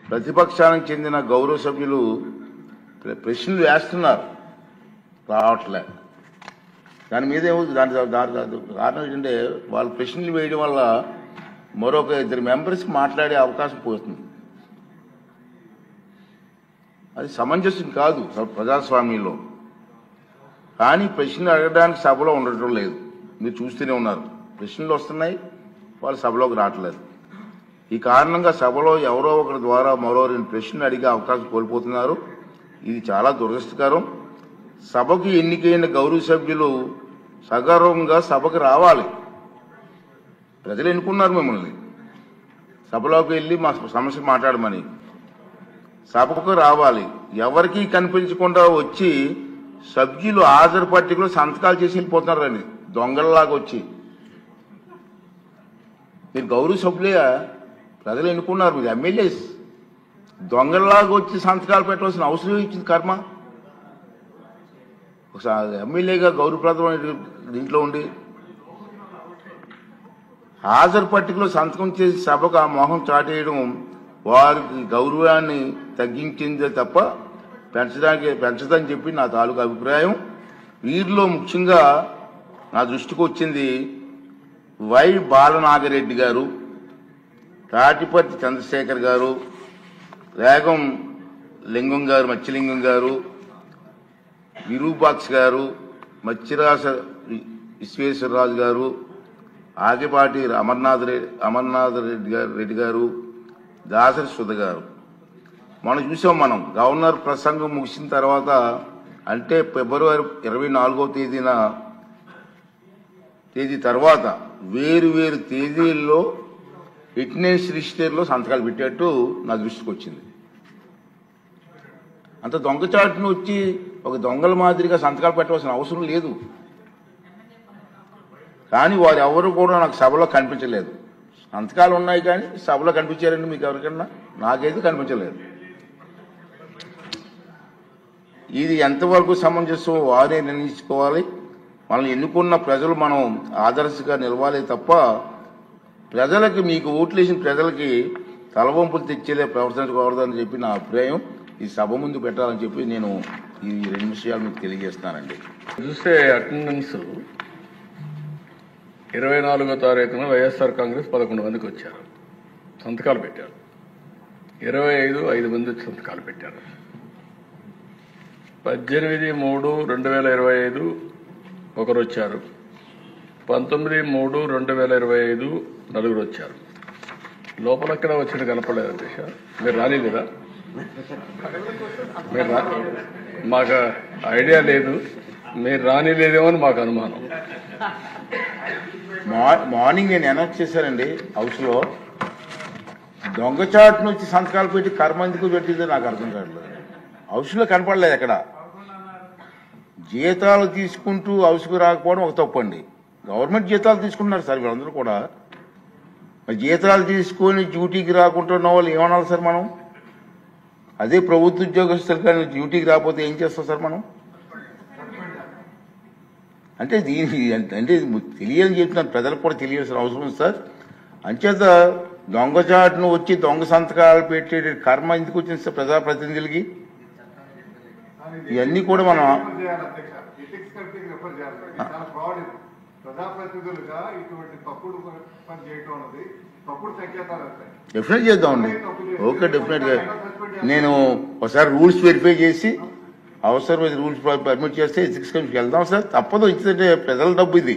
ప్రతిపక్షానికి చెందిన గౌరవ సభ్యులు ప్రశ్నలు వేస్తున్నారు, రావట్లే. దాని మీద దాని కారణం ఏంటంటే వాళ్ళు ప్రశ్నలు వేయడం వల్ల మరొక 2 మెంబర్స్ మాట్లాడే అవకాశం పోతుంది. అది సమంజసం కాదు ప్రజాస్వామ్యంలో. కానీ ప్రశ్నలు అడగడానికి సభలో ఉండటం లేదు. మీరు చూస్తూనే ఉన్నారు, ప్రశ్నలు వస్తున్నాయి, వాళ్ళు సభలోకి రావట్లేదు. ఈ కారణంగా సభలో ఎవరో ఒకరి ద్వారా మరో 2 ప్రశ్నలు అడిగే అవకాశం కోల్పోతున్నారు. ఇది చాలా దురదృష్టకరం. సభకు ఎన్నికైన గౌరవ సభ్యులు సగర్వంగా సభకు రావాలి. ప్రజలు ఎన్నుకున్నారు మిమ్మల్ని, సభలోకి వెళ్ళి మా సమస్య మాట్లాడమని. సభకు రావాలి. ఎవరికీ కనిపించకుండా వచ్చి సభ్యులు హాజరు పట్టికలో సంతకాలు చేసి వెళ్ళిపోతున్నారండి, దొంగలలాగా వచ్చి. మీరు గౌరవ సభ్యులే, ప్రజలు ఎన్నుకున్నారు, మీరు ఎమ్మెల్యేస్. దొంగలలాగా వచ్చి సంతకాలు పెట్టవలసిన అవసరం ఇచ్చింది కర్మ. ఒకసారి ఎమ్మెల్యేగా గౌరవప్రదమైన దీంట్లో ఉండి హాజరు పట్టికలో సంతకం చేసి సభకు ఆ మొహం చాటేయడం వారికి గౌరవాన్ని తగ్గించిందే తప్ప పెంచదని చెప్పి నా తాలూకు అభిప్రాయం. వీరిలో ముఖ్యంగా నా దృష్టికి వచ్చింది వై బాలనాగిరెడ్డి గారు, తాటిపర్తి చంద్రశేఖర్ గారు, రేగం లింగం గారు, మత్స్యలింగం గారు, విరూపాక్ష గారు, మత్స్యరాజ విశ్వేశ్వరరాజు గారు, ఆగిపాటి అమర్నాథ్ రెడ్డి గారు, దాసరి సుధ గారు. మనం చూసాం, మనం గవర్నర్ ప్రసంగం ముగిసిన తర్వాత అంటే ఫిబ్రవరి 24వ తేదీ తర్వాత వేరు తేదీల్లో ఫిట్నెస్ రిజిస్టర్లో సంతకాలు పెట్టేట్టు నా దృష్టికి వచ్చింది. అంత దొంగచాటును వచ్చి ఒక దొంగల మాదిరిగా సంతకాలు పెట్టవలసిన అవసరం లేదు. కానీ వారు ఎవరు కూడా నాకు సభలో కనిపించలేదు. సంతకాలు ఉన్నాయి కానీ సభలో కనిపించారండి మీకు ఎవరికన్నా? నాకైతే కనిపించలేదు. ఇది ఎంతవరకు సమంజసం వారే నిర్ణయించుకోవాలి. మనల్ని ఎన్నుకున్న ప్రజలు మనం ఆదర్శంగా నిలవాలి తప్ప ప్రజలకి, మీకు ఓట్లేసిన ప్రజలకి తలవంపులు తెచ్చేలే ప్రవర్తించకూడదని చెప్పి నా అభిప్రాయం. ఈ సభ ముందు పెట్టాలని చెప్పి నేను ఈ 2 విషయాలు మీకు తెలియజేస్తానండి. చూస్తే అటెండెన్స్ 24వ తారీఖున వైఎస్ఆర్ కాంగ్రెస్ 11 మందికి వచ్చారు, సంతకాలు పెట్టారు. 25 మంది సంతకాలు పెట్టారు. 18/3/2025 ఒకరు వచ్చారు. 19/3/2025 నలుగురు వచ్చారు. లోపల ఎక్కడ వచ్చిన కనపడలేదు అధ్యక్ష. మీరు రానిలేదా? మాకు ఐడియా లేదు, మీరు రానిలేదేమో అని మాకు అనుమానం. మార్నింగ్ నేను అనౌన్స్ చేశానండి హౌస్లో. దొంగచాటు నుంచి సంతకాలు పెట్టి కర్మ ఎందుకు పెట్టిందో నాకు అర్థం కావట్లేదు. హౌస్లో కనపడలేదు ఎక్కడ. జీతాలు తీసుకుంటూ హౌస్కు రాకపోవడం ఒక తప్పండి. గవర్నమెంట్ జీతాలు తీసుకుంటున్నారు సార్ వీళ్ళందరూ కూడా. జీతాలు తీసుకొని డ్యూటీకి రాకుండా ఉన్న వాళ్ళు ఏమనాలి సార్ మనం? అదే ప్రభుత్వ ఉద్యోగస్తులు కానీ డ్యూటీకి రాకపోతే ఏం చేస్తాం సార్ మనం? అంటే తెలియని చెప్తున్నాను, ప్రజలకు కూడా తెలియాల్సిన అవసరం ఉంది సార్. అంచేత దొంగచాటును వచ్చి దొంగ సంతకాలు పెట్టే కర్మ ఎందుకు వచ్చింది సార్ ప్రజాప్రతినిధులకి? ఇవన్నీ కూడా మనం డెఫినెట్ చేద్దామండి. ఓకే, డెఫినెట్గా నేను ఒకసారి రూల్స్ వెరిఫై చేసి అవసరమైన రూల్స్ పర్మిట్ చేస్తే ఎథిక్స్ కమిషన్కి వెళ్దాం సార్. తప్పదు, ఎందుకంటే ప్రజల డబ్బు ఇది.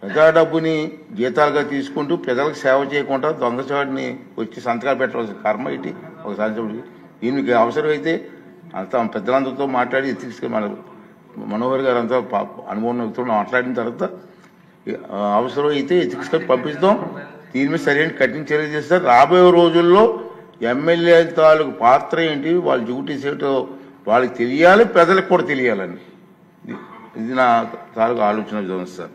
ప్రజా డబ్బుని జీతాలుగా తీసుకుంటూ ప్రజలకు సేవ చేయకుండా దొంగచాటుని వచ్చి సంతకాలు పెట్టవలసిన కర్మ ఇటు ఒకసారి. దీనికి అవసరమైతే అంతా పెద్దలందరితో మాట్లాడి ఎథిక్స్ మనోహర్ గారు అంతా అనుభవం మాట్లాడిన తర్వాత అవసరం అయితే ఎథిక్స్ పంపిస్తాం. దీని మీద సరైన కఠిన చర్య చేస్తారు. రాబోయే రోజుల్లో ఎమ్మెల్యే తాలూకు పాత్ర ఏంటి, వాళ్ళ డ్యూటీస్ ఏంటో వాళ్ళకి తెలియాలి, ప్రజలకు కూడా తెలియాలని ఇది నా తాలూకు ఆలోచన విధానం సార్.